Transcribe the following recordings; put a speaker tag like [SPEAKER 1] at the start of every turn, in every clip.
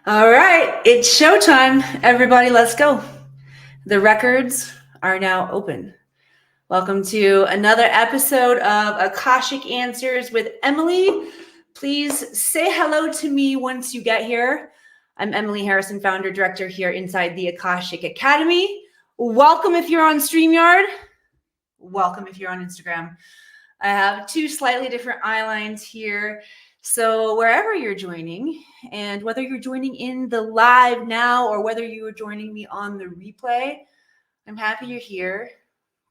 [SPEAKER 1] All right, it's showtime. Everybody, let's go. The records are now open. Welcome to another episode of Akashic Answers with Emily. Please say hello to me once you get here. I'm Emily Harrison, founder, director here inside the Akashic Academy. Welcome if you're on StreamYard. Welcome if you're on Instagram. I have two slightly different eye lines here. So wherever you're joining, and whether you're joining in the live now or whether you are joining me on the replay, I'm happy you're here.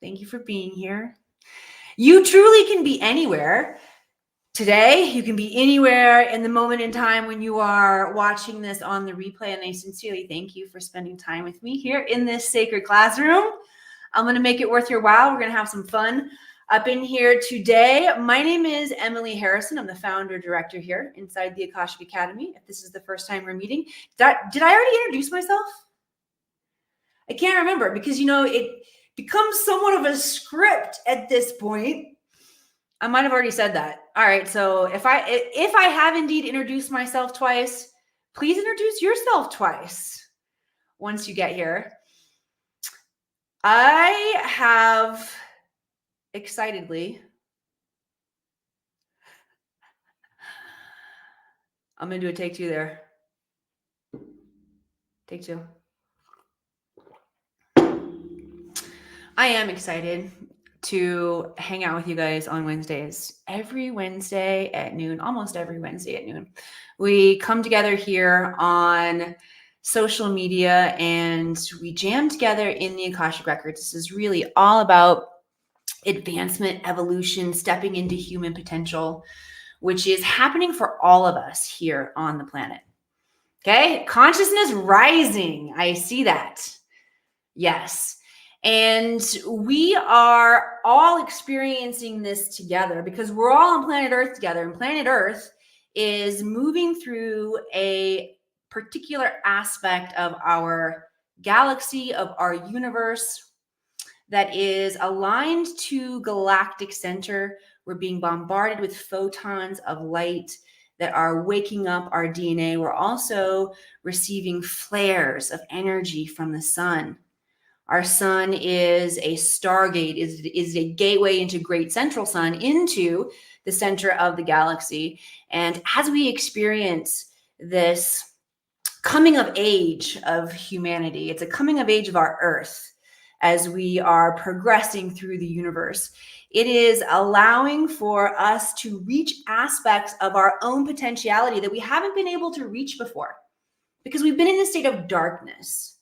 [SPEAKER 1] Thank you for being here. You truly can be anywhere. Today, you can be anywhere in the moment in time when you are watching this on the replay, and I sincerely thank you for spending time with me here in this sacred classroom. I'm going to make it worth your while. We're going to have some fun up in here today. My name is Emily Harrison. I'm the founder director here inside the Akashic Academy. If this is the first time we're meeting, did I already introduce myself? I can't remember because, it becomes somewhat of a script at this point. I might have already said that. All right. So if I have indeed introduced myself twice, please introduce yourself twice once you get here. I have excitedly, I'm going to do a take two there. Take two. I am excited to hang out with you guys on Wednesdays. Every Wednesday at noon, almost every Wednesday at noon, we come together here on social media and we jam together in the Akashic Records. This is really all about advancement, evolution, stepping into human potential, which is happening for all of us here on the planet. Okay, consciousness rising. I see that. Yes. And we are all experiencing this together because we're all on planet Earth together. And planet Earth is moving through a particular aspect of our galaxy, of our universe, that is aligned to galactic center. We're being bombarded with photons of light that are waking up our DNA. We're also receiving flares of energy from the sun. Our sun is a stargate, is a gateway into great central sun, into the center of the galaxy. And as we experience this coming of age of humanity, it's a coming of age of our Earth as we are progressing through the universe. It is allowing for us to reach aspects of our own potentiality that we haven't been able to reach before because we've been in a state of darkness.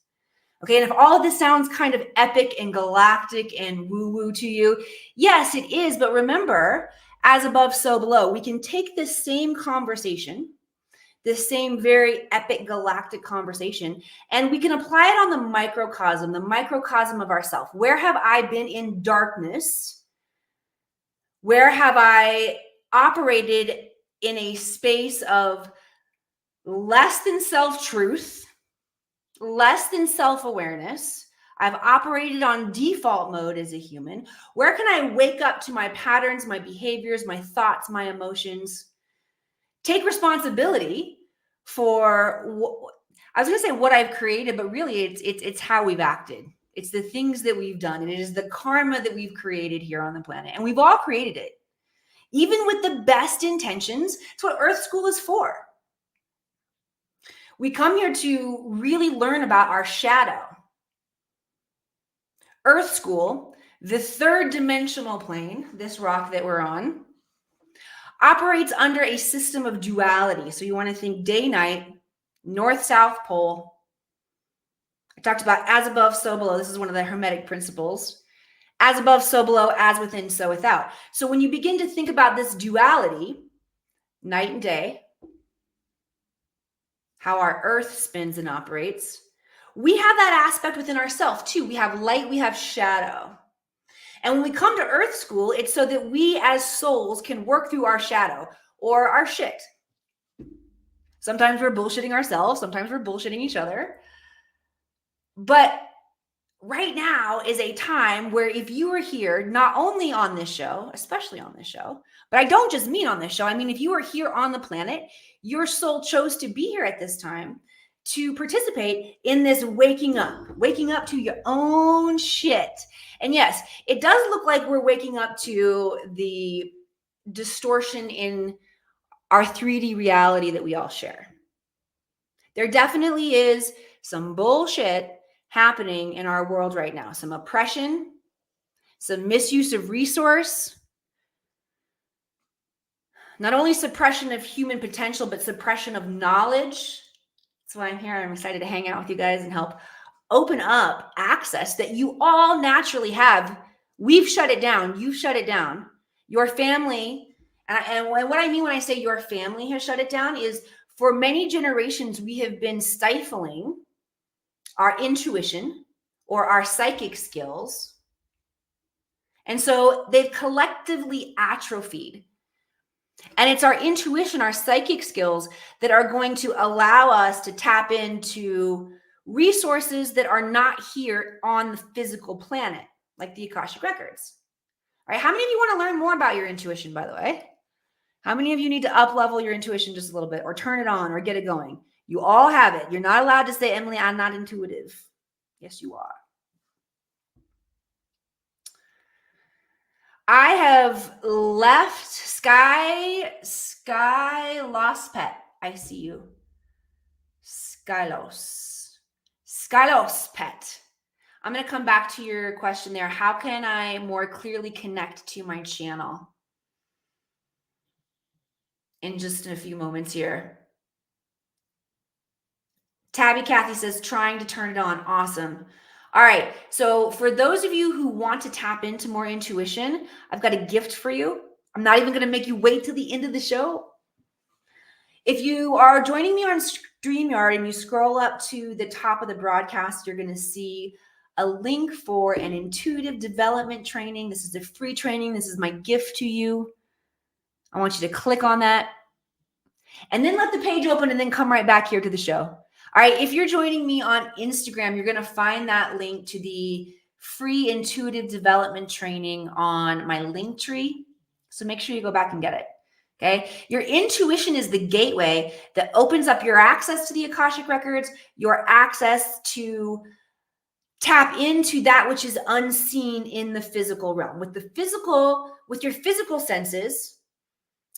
[SPEAKER 1] Okay, and if all of this sounds kind of epic and galactic and woo-woo to you, yes, it is. But remember, as above, so below. We can take this same conversation, this same very epic galactic conversation, and we can apply it on the microcosm of ourself. Where have I been in darkness? Where have I operated in a space of less than self-truth, less than self-awareness? I've operated on default mode as a human. Where can I wake up to my patterns, my behaviors, my thoughts, my emotions? Take responsibility for, I was going to say what I've created, but really it's how we've acted. It's the things that we've done. And it is the karma that we've created here on the planet. And we've all created it. Even with the best intentions, it's what Earth School is for. We come here to really learn about our shadow. Earth School, the third dimensional plane, this rock that we're on, operates under a system of duality. So you want to think day, night, north, south pole. I talked about as above, so below. This is one of the Hermetic principles. As above, so below, as within, so without. So when you begin to think about this duality, night and day, how our earth spins and operates, we have that aspect within ourselves too. We have light, we have shadow. And when we come to Earth School, it's so that we as souls can work through our shadow or our shit. Sometimes we're bullshitting ourselves. Sometimes we're bullshitting each other. But right now is a time where if you are here, not only on this show, especially on this show, but I don't just mean on this show. I mean, if you are here on the planet, your soul chose to be here at this time. to participate in this waking up to your own shit. And yes, it does look like we're waking up to the distortion in our 3D reality that we all share. There definitely is some bullshit happening in our world right now, some oppression, some misuse of resource, not only suppression of human potential, but suppression of knowledge. That's why I'm here. I'm excited to hang out with you guys and help open up access that you all naturally have. We've shut it down. You've shut it down. Your family, and what I mean when I say your family has shut it down is for many generations, we have been stifling our intuition or our psychic skills. And so they've collectively atrophied. And it's our intuition, our psychic skills that are going to allow us to tap into resources that are not here on the physical planet, like the Akashic Records. All right. How many of you want to learn more about your intuition, by the way? How many of you need to up level your intuition just a little bit or turn it on or get it going? You all have it. You're not allowed to say, Emily, I'm not intuitive. Yes, you are. I have left Sky Lost Pet. I see you. Skylos Pet. I'm going to come back to your question there. How can I more clearly connect to my channel? In just a few moments here. Tabby Kathy says, trying to turn it on. Awesome. All right. So for those of you who want to tap into more intuition, I've got a gift for you. I'm not even going to make you wait till the end of the show. If you are joining me on StreamYard and you scroll up to the top of the broadcast, you're going to see a link for an intuitive development training. This is a free training. This is my gift to you. I want you to click on that and then let the page open and then come right back here to the show. All right. If you're joining me on Instagram, you're going to find that link to the free intuitive development training on my link tree. So make sure you go back and get it. Okay. Your intuition is the gateway that opens up your access to the Akashic Records, your access to tap into that which is unseen in the physical realm. With your physical senses,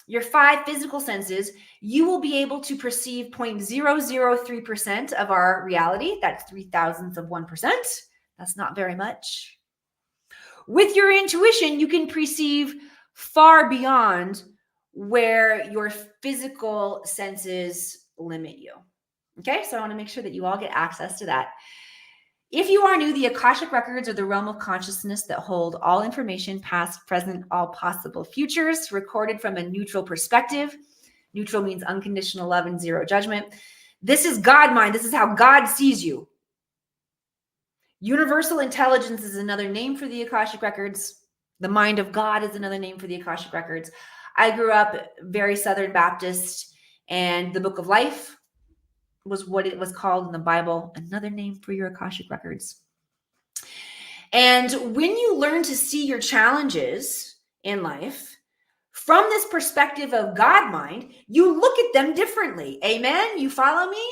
[SPEAKER 1] your 5 physical senses, you will be able to perceive 0.003% of our reality. That's 0.003 of 1%. That's not very much. With your intuition, you can perceive far beyond where your physical senses limit you. Okay, so I want to make sure that you all get access to that. If you are new, the Akashic Records are the realm of consciousness that hold all information, past, present, all possible futures, recorded from a neutral perspective. Neutral means unconditional love and zero judgment. This is God mind. This is how God sees you. Universal intelligence is another name for the Akashic Records. The mind of God is another name for the Akashic Records. I grew up very Southern Baptist, and the Book of Life was what it was called in the Bible, another name for your Akashic Records. And when you learn to see your challenges in life from this perspective of God mind, you look at them differently. Amen? You follow me?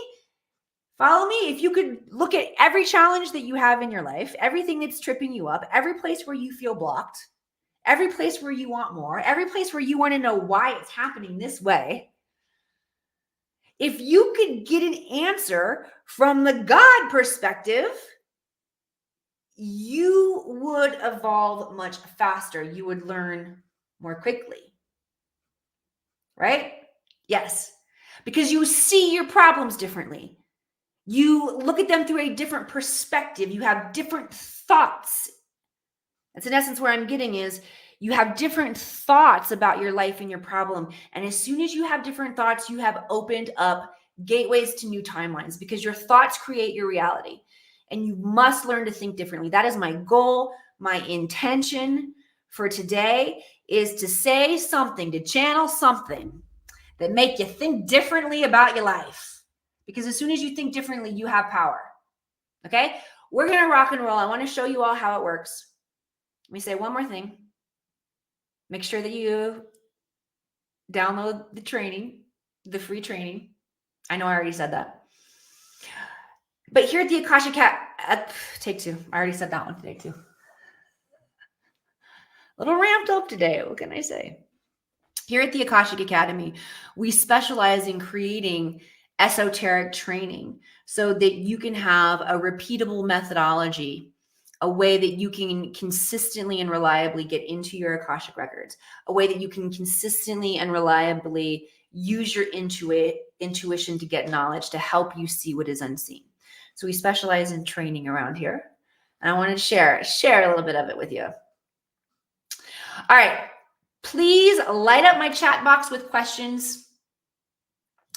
[SPEAKER 1] Follow me? If you could look at every challenge that you have in your life, everything that's tripping you up, every place where you feel blocked, every place where you want more, every place where you want to know why it's happening this way, if you could get an answer from the God perspective, you would evolve much faster. You would learn more quickly. Right? Yes. Because you see your problems differently. You look at them through a different perspective. You have different thoughts. That's in essence where I'm getting is you have different thoughts about your life and your problem. And as soon as you have different thoughts, you have opened up gateways to new timelines because your thoughts create your reality. And you must learn to think differently. That is my goal. My intention for today is to say something, to channel something that make you think differently about your life. Because as soon as you think differently, you have power. Okay? We're going to rock and roll. I want to show you all how it works. Let me say one more thing. Make sure that you download the training, the free training. I know I already said that. But here at the Akashic take two. I already said that one today too. A little ramped up today. What can I say? Here at the Akashic Academy, we specialize in creating esoteric training so that you can have a repeatable methodology, a way that you can consistently and reliably get into your Akashic records, a way that you can consistently and reliably use your intuition to get knowledge to help you see what is unseen. So we specialize in training around here. And I wanted to share a little bit of it with you. All right. Please light up my chat box with questions.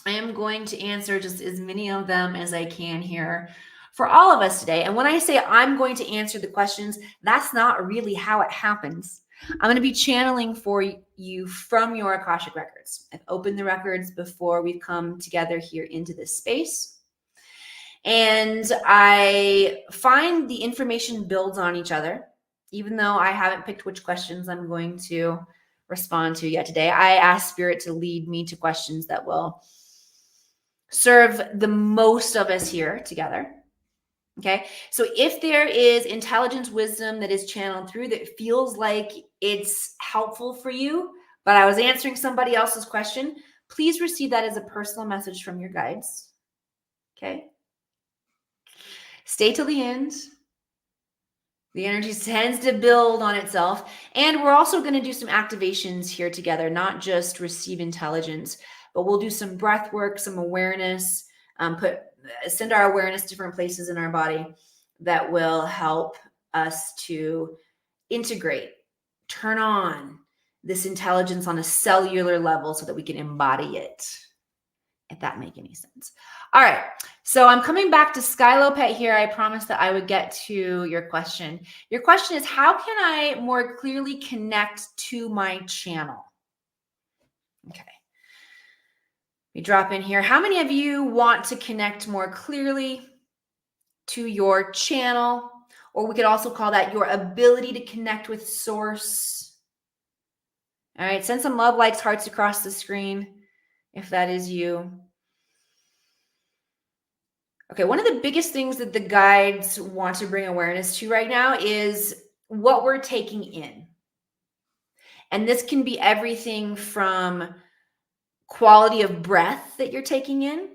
[SPEAKER 1] I am going to answer just as many of them as I can here for all of us today. And when I say I'm going to answer the questions, that's not really how it happens. I'm going to be channeling for you from your Akashic records. I've opened the records before we've come together here into this space. And I find the information builds on each other, even though I haven't picked which questions I'm going to respond to yet today. I ask Spirit to lead me to questions that will serve the most of us here together. Okay. So if there is intelligence, wisdom that is channeled through that feels like it's helpful for you, but I was answering somebody else's question, please receive that as a personal message from your guides. Okay. Stay till the end. The energy tends to build on itself. And we're also going to do some activations here together, not just receive intelligence, but we'll do some breath work, some awareness, send our awareness to different places in our body that will help us to integrate, turn on this intelligence on a cellular level so that we can embody it, if that makes any sense. All right. So I'm coming back to Skylo Pet here. I promised that I would get to your question. Your question is, how can I more clearly connect to my channel? Okay. We drop in here. How many of you want to connect more clearly to your channel? Or we could also call that your ability to connect with source. All right. Send some love, likes, hearts across the screen if that is you. Okay, one of the biggest things that the guides want to bring awareness to right now is what we're taking in. And this can be everything from quality of breath that you're taking in.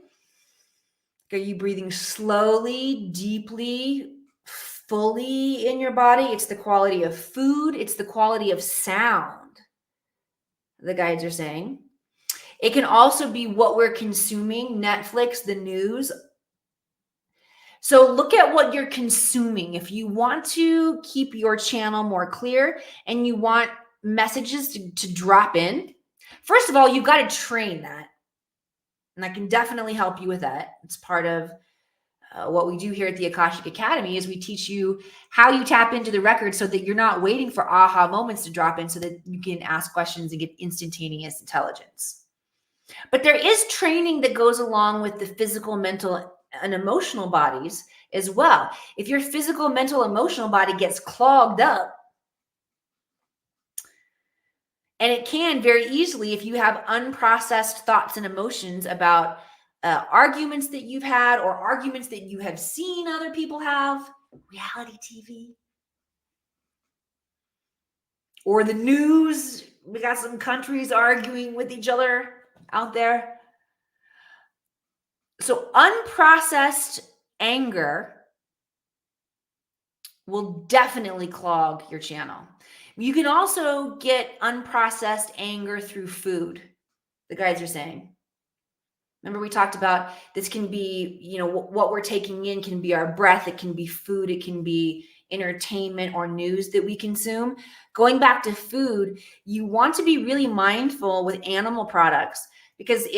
[SPEAKER 1] Are you breathing slowly, deeply, fully in your body? It's the quality of food. It's the quality of sound, the guides are saying. It can also be what we're consuming, Netflix, the news. So look at what you're consuming. If you want to keep your channel more clear and you want messages to drop in, first of all, you've got to train that. And I can definitely help you with that. It's part of what we do here at the Akashic Academy is we teach you how you tap into the record so that you're not waiting for aha moments to drop in so that you can ask questions and get instantaneous intelligence. But there is training that goes along with the physical, mental, and emotional bodies as well. If your physical, mental, emotional body gets clogged up, and it can very easily if you have unprocessed thoughts and emotions about arguments that you've had or arguments that you have seen other people have, reality TV, or the news. We got some countries arguing with each other out there. So unprocessed anger will definitely clog your channel. You can also get unprocessed anger through food, the guides are saying. Remember, we talked about this can be, what we're taking in can be our breath. It can be food. It can be entertainment or news that we consume. Going back to food, you want to be really mindful with animal products. Because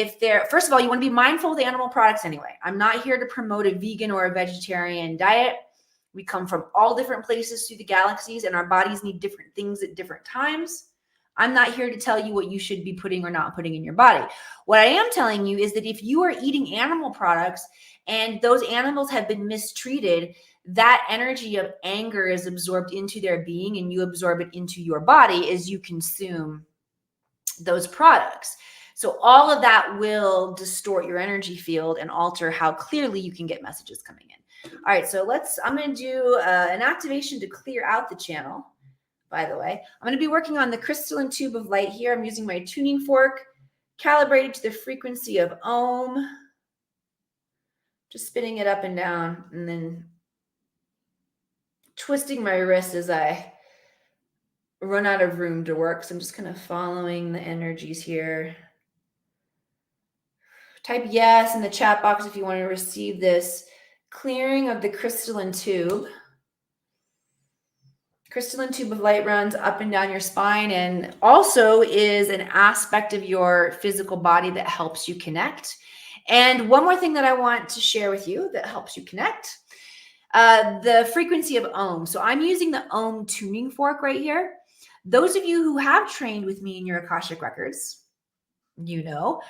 [SPEAKER 1] first of all, you want to be mindful of the animal products anyway. I'm not here to promote a vegan or a vegetarian diet. We come from all different places through the galaxies, and our bodies need different things at different times. I'm not here to tell you what you should be putting or not putting in your body. What I am telling you is that if you are eating animal products and those animals have been mistreated, that energy of anger is absorbed into their being, and you absorb it into your body as you consume those products. So all of that will distort your energy field and alter how clearly you can get messages coming in. All right, so I'm going to do an activation to clear out the channel, by the way. I'm going to be working on the crystalline tube of light here. I'm using my tuning fork, calibrated to the frequency of Om. Just spinning it up and down, and then twisting my wrist as I run out of room to work. So I'm just kind of following the energies here. Type yes in the chat box if you want to receive this clearing of the crystalline tube. Crystalline tube of light runs up and down your spine and also is an aspect of your physical body that helps you connect. And one more thing that I want to share with you that helps you connect, the frequency of Om. So I'm using the Om tuning fork right here. Those of you who have trained with me in your Akashic records, you know,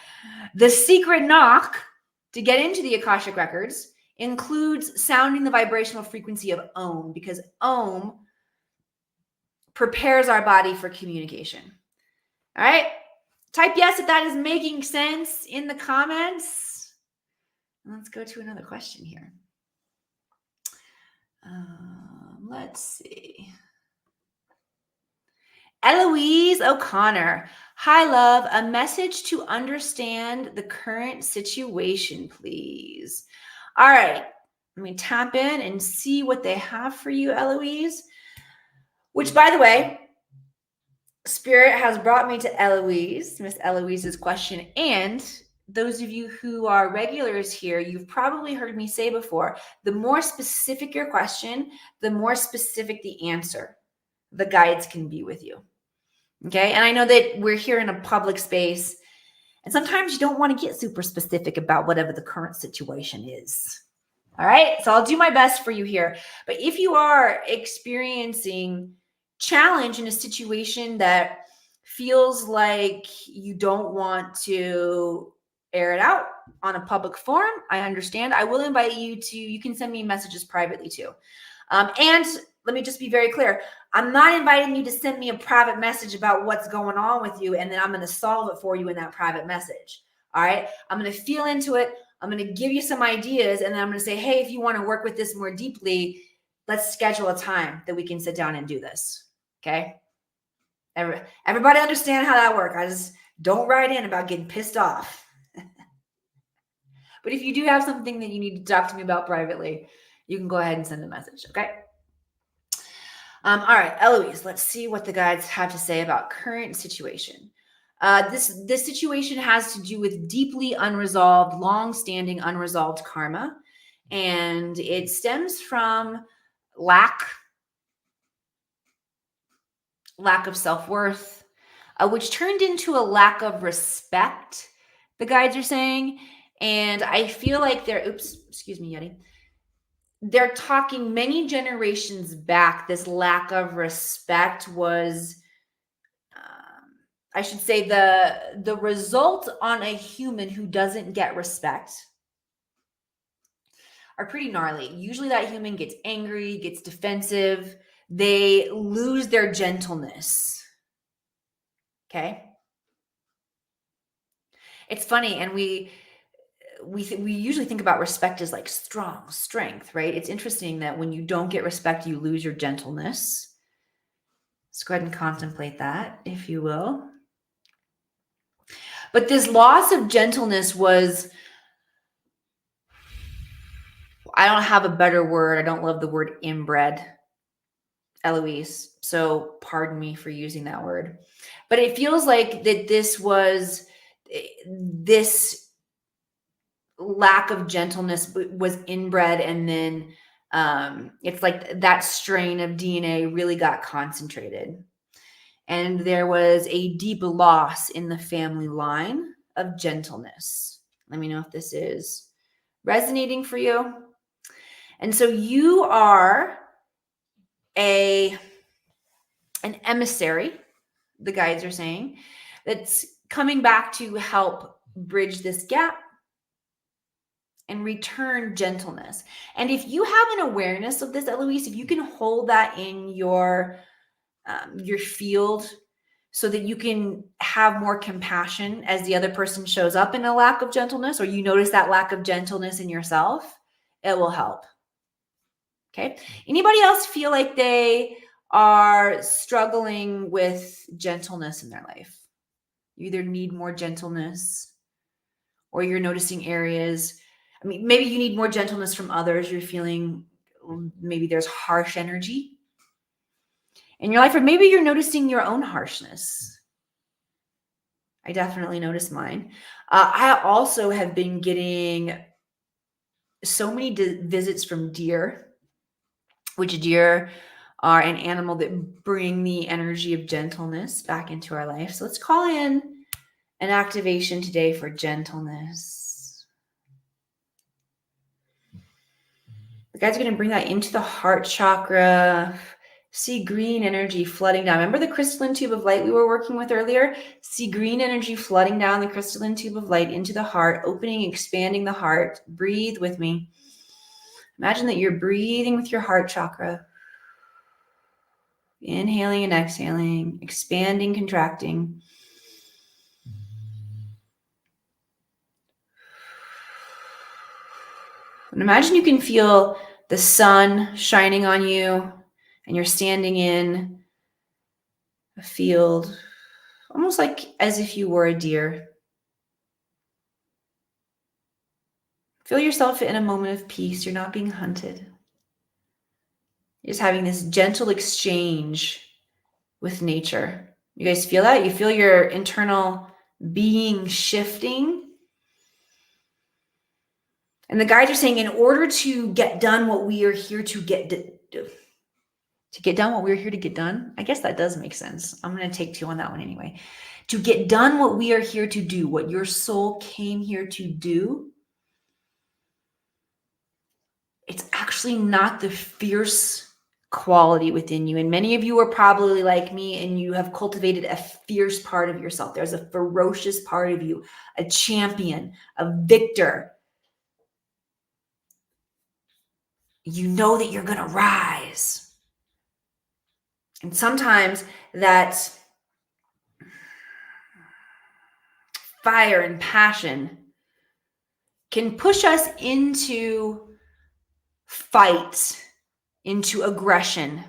[SPEAKER 1] the secret knock to get into the Akashic records includes sounding the vibrational frequency of Om, because Om prepares our body for communication. All right. Type yes if that is making sense in the comments. Let's go to another question here. Let's see. Eloise O'Connor. Hi, love. A message to understand the current situation, please. All right. Let me tap in and see what they have for you, Eloise. Which, by the way, Spirit has brought me to Eloise, Miss Eloise's question. And those of you who are regulars here, you've probably heard me say before, the more specific your question, the more specific the answer the guides can be with you. Okay. And I know that we're here in a public space, and sometimes you don't want to get super specific about whatever the current situation is. All right. So I'll do my best for you here. But if you are experiencing challenge in a situation that feels like you don't want to air it out on a public forum, I understand. I will invite you can send me messages privately too. And let me just be very clear. I'm not inviting you to send me a private message about what's going on with you, and then I'm going to solve it for you in that private message. All right. I'm going to feel into it. I'm going to give you some ideas, and then I'm going to say, hey, if you want to work with this more deeply, let's schedule a time that we can sit down and do this. Okay. Everybody understand how that works. I just don't write in about getting pissed off. But if you do have something that you need to talk to me about privately, you can go ahead and send a message. Okay. All right, Eloise, let's see what the guides have to say about current situation. This situation has to do with deeply unresolved, long-standing unresolved karma, and it stems from lack of self-worth, which turned into a lack of respect, the guides are saying. And I feel like excuse me, Yeti. They're talking many generations back. This lack of respect was, I should say, the result on a human who doesn't get respect are pretty gnarly. Usually that human gets angry, gets defensive. They lose their gentleness. Okay. It's funny. And we usually think about respect as like strong strength, right? It's interesting that when you don't get respect, you lose your gentleness. Let's go ahead and contemplate that, if you will. But this loss of gentleness was, I don't have a better word. I don't love the word inbred, Eloise. So pardon me for using that word. But it feels like that this lack of gentleness was inbred, and then it's like that strain of DNA really got concentrated, and there was a deep loss in the family line of gentleness. Let me know if this is resonating for you. And so you are an emissary, the guides are saying, that's coming back to help bridge this gap and return gentleness. And if you have an awareness of this, Eloise, if you can hold that in your field so that you can have more compassion as the other person shows up in a lack of gentleness, or you notice that lack of gentleness in yourself, it will help. Okay. Anybody else feel like they are struggling with gentleness in their life? You either need more gentleness or you're noticing areas. I mean, maybe you need more gentleness from others. You're feeling maybe there's harsh energy in your life, or maybe you're noticing your own harshness. I definitely notice mine. I also have been getting so many visits from deer, which deer are an animal that bring the energy of gentleness back into our life. So let's call in an activation today for gentleness. The guys are going to bring that into the heart chakra. See green energy flooding down. Remember the crystalline tube of light we were working with earlier? See green energy flooding down the crystalline tube of light into the heart, opening, expanding the heart. Breathe with me. Imagine that you're breathing with your heart chakra. Inhaling and exhaling, expanding, contracting. And imagine you can feel the sun shining on you and you're standing in a field, almost like as if you were a deer. Feel yourself in a moment of peace. You're not being hunted. You're just having this gentle exchange with nature. You guys feel that? You feel your internal being shifting? And the guides are saying, in order to get done what we are here to get done what we're here to get done. I guess that does make sense. I'm going to take 2 on that one anyway. To get done what we are here to do, what your soul came here to do, it's actually not the fierce quality within you. And many of you are probably like me and you have cultivated a fierce part of yourself. There's a ferocious part of you, a champion, a victor. You know that you're going to rise. And sometimes that fire and passion can push us into fight, into aggression,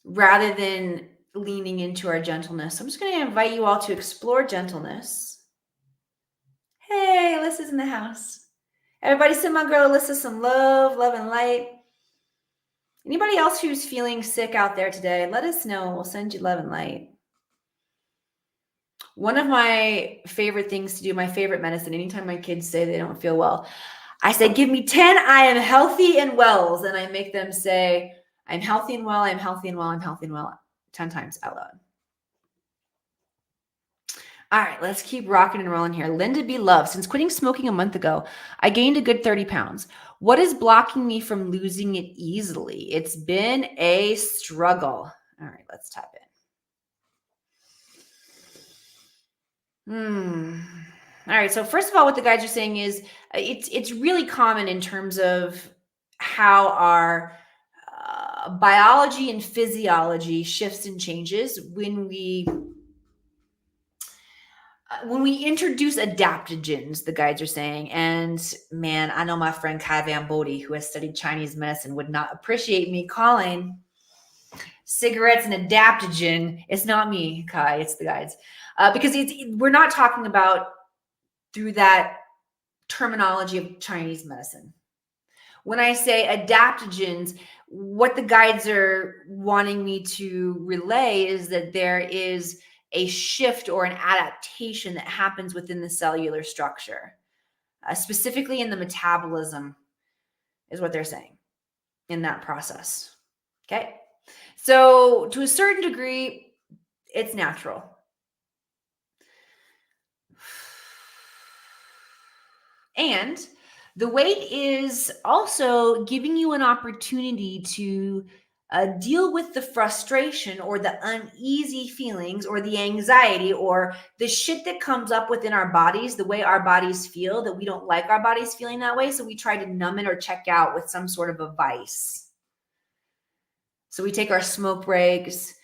[SPEAKER 1] rather than leaning into our gentleness. So I'm just going to invite you all to explore gentleness. Hey, Alyssa's in the house. Everybody send my girl Alyssa some love, and light. Anybody else who's feeling sick out there today, let us know. We'll send you love and light. One of my favorite things to do, my favorite medicine, anytime my kids say they don't feel well, I say, give me 10 I am healthy and wells. And I make them say, I'm healthy and well, I'm healthy and well, I'm healthy and well, 10 times out loud. All right, let's keep rocking and rolling here. Linda B. Love, since quitting smoking a month ago, I gained a good 30 pounds. What is blocking me from losing it easily? It's been a struggle. All right, let's tap in. All right, so first of all, what the guides are saying is it's really common in terms of how our biology and physiology shifts and changes when we introduce adaptogens, the guides are saying. And man, I know my friend Kai Van Bodie, who has studied Chinese medicine, would not appreciate me calling cigarettes an adaptogen. It's not me, Kai, it's the guides. Because we're not talking about through that terminology of Chinese medicine. When I say adaptogens, what the guides are wanting me to relay is that there is a shift or an adaptation that happens within the cellular structure, specifically in the metabolism, is what they're saying in that process. Okay. So to a certain degree, it's natural. And the weight is also giving you an opportunity to deal with the frustration or the uneasy feelings or the anxiety or the shit that comes up within our bodies, the way our bodies feel, that we don't like our bodies feeling that way. So we try to numb it or check out with some sort of a vice. So we take our smoke breaks.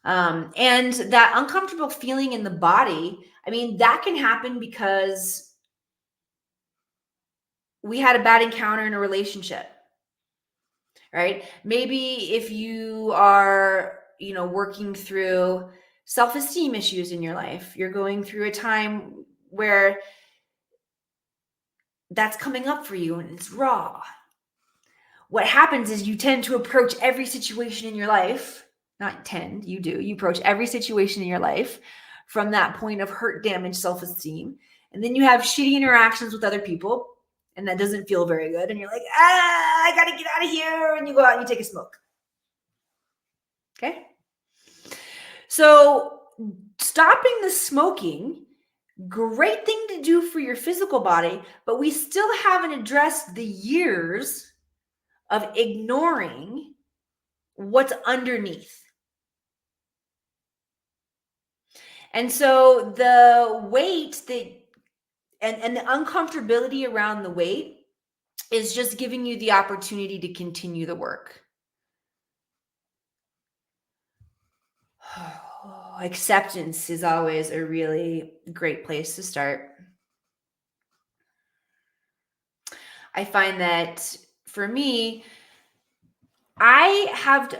[SPEAKER 1] And that uncomfortable feeling in the body, I mean, that can happen because we had a bad encounter in a relationship. right? Maybe if you are, working through self-esteem issues in your life, you're going through a time where that's coming up for you and it's raw. What happens is you tend to approach every situation in your life, not tend, you do, you approach every situation in your life from that point of hurt, damage, self-esteem. And then you have shitty interactions with other people, and that doesn't feel very good. And you're like, I gotta get out of here. And you go out and you take a smoke. Okay. So stopping the smoking, great thing to do for your physical body, but we still haven't addressed the years of ignoring what's underneath. And so the weight and the uncomfortability around the weight is just giving you the opportunity to continue the work. Acceptance is always a really great place to start. I find that for me, I have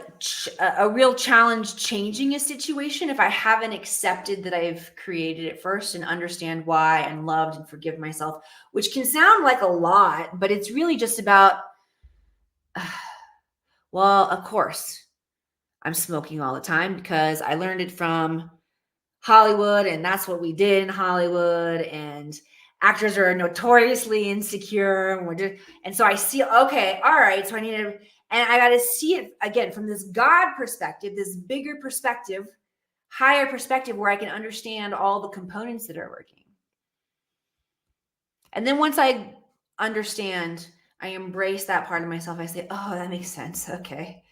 [SPEAKER 1] a real challenge changing a situation if I haven't accepted that I've created it first and understand why and loved and forgive myself, which can sound like a lot, but it's really just about, well, of course, I'm smoking all the time because I learned it from Hollywood and that's what we did in Hollywood, and actors are notoriously insecure and so I see, okay, all right, so I need to, and I got to see it again from this God perspective, this bigger perspective, higher perspective, where I can understand all the components that are working. And then once I understand, I embrace that part of myself. I say, oh, that makes sense. Okay.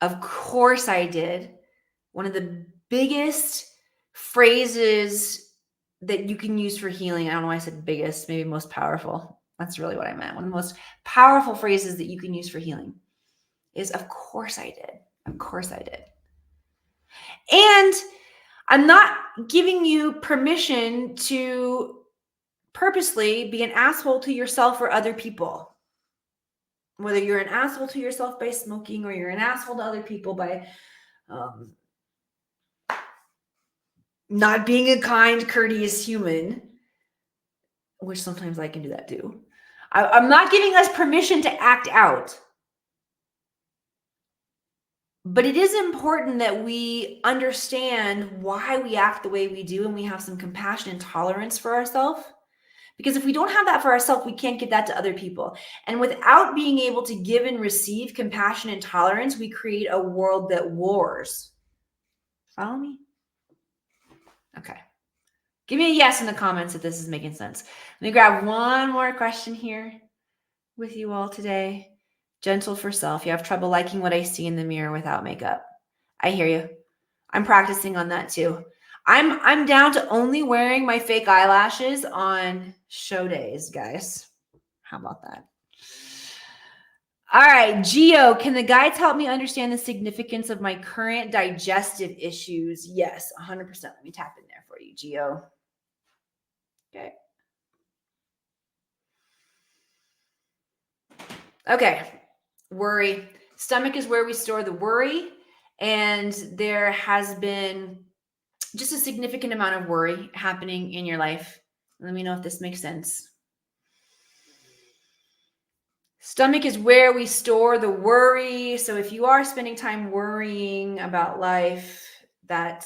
[SPEAKER 1] Of course I did. One of the biggest phrases that you can use for healing, I don't know why I said biggest, maybe most powerful. That's really what I meant. One of the most powerful phrases that you can use for healing is, of course I did. Of course I did. And I'm not giving you permission to purposely be an asshole to yourself or other people. Whether you're an asshole to yourself by smoking or you're an asshole to other people by not being a kind, courteous human, which sometimes I can do that too. I'm not giving us permission to act out. But it is important that we understand why we act the way we do and we have some compassion and tolerance for ourselves. Because if we don't have that for ourselves, we can't give that to other people. And without being able to give and receive compassion and tolerance, we create a world that wars. Follow me? Okay. Give me a yes in the comments if this is making sense. Let me grab one more question here with you all today. Gentle for self. You have trouble liking what I see in the mirror without makeup. I hear you. I'm practicing on that too. I'm down to only wearing my fake eyelashes on show days, guys. How about that? All right, Geo, can the guides help me understand the significance of my current digestive issues? Yes, 100%. Let me tap in there for you, Geo. Okay. Okay. Worry. Stomach is where we store the worry. And there has been just a significant amount of worry happening in your life. Let me know if this makes sense. Stomach is where we store the worry. So if you are spending time worrying about life, that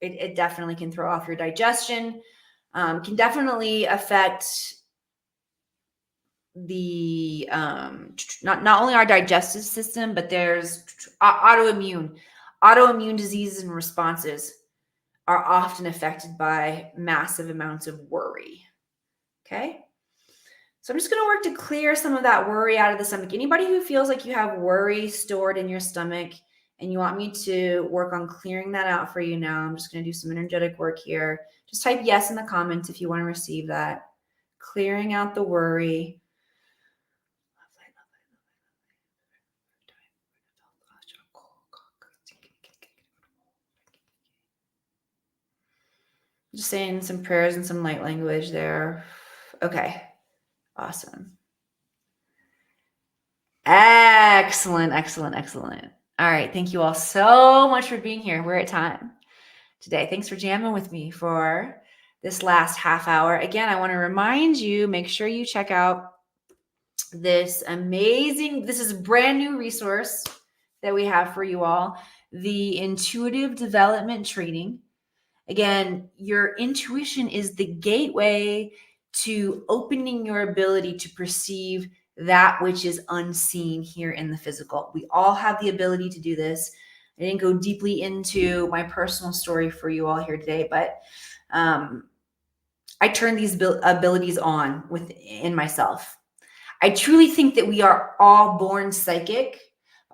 [SPEAKER 1] it definitely can throw off your digestion, can definitely affect the not only our digestive system, but there's autoimmune diseases and responses are often affected by massive amounts of worry. Okay. So I'm just going to work to clear some of that worry out of the stomach. Anybody who feels like you have worry stored in your stomach and you want me to work on clearing that out for you now, I'm just going to do some energetic work here. Just type yes in the comments if you want to receive that. Clearing out the worry. Just saying some prayers and some light language there. Okay. Awesome. Excellent, excellent, excellent. All right. Thank you all so much for being here. We're at time today. Thanks for jamming with me for this last half hour. Again, I want to remind you, make sure you check out this is a brand new resource that we have for you all, the intuitive development training. Again, your intuition is the gateway to opening your ability to perceive that which is unseen here in the physical. We all have the ability to do this. I didn't go deeply into my personal story for you all here today, but I turned these abilities on within myself. I truly think that we are all born psychic.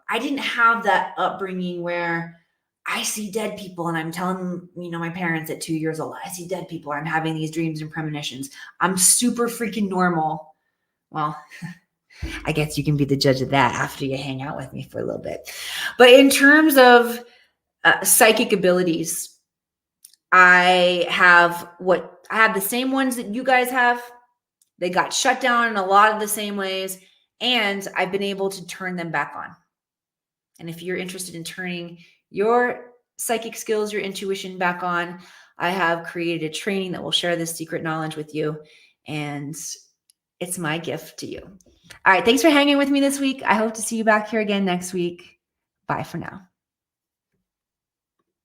[SPEAKER 1] I didn't have that upbringing where I see dead people and I'm telling, my parents at 2 years old, I see dead people. I'm having these dreams and premonitions. I'm super freaking normal. Well, I guess you can be the judge of that after you hang out with me for a little bit. But in terms of psychic abilities, I have the same ones that you guys have. They got shut down in a lot of the same ways, and I've been able to turn them back on. And if you're interested in turning your psychic skills, your intuition back on, I have created a training that will share this secret knowledge with you. And it's my gift to you. All right. Thanks for hanging with me this week. I hope to see you back here again next week. Bye for now.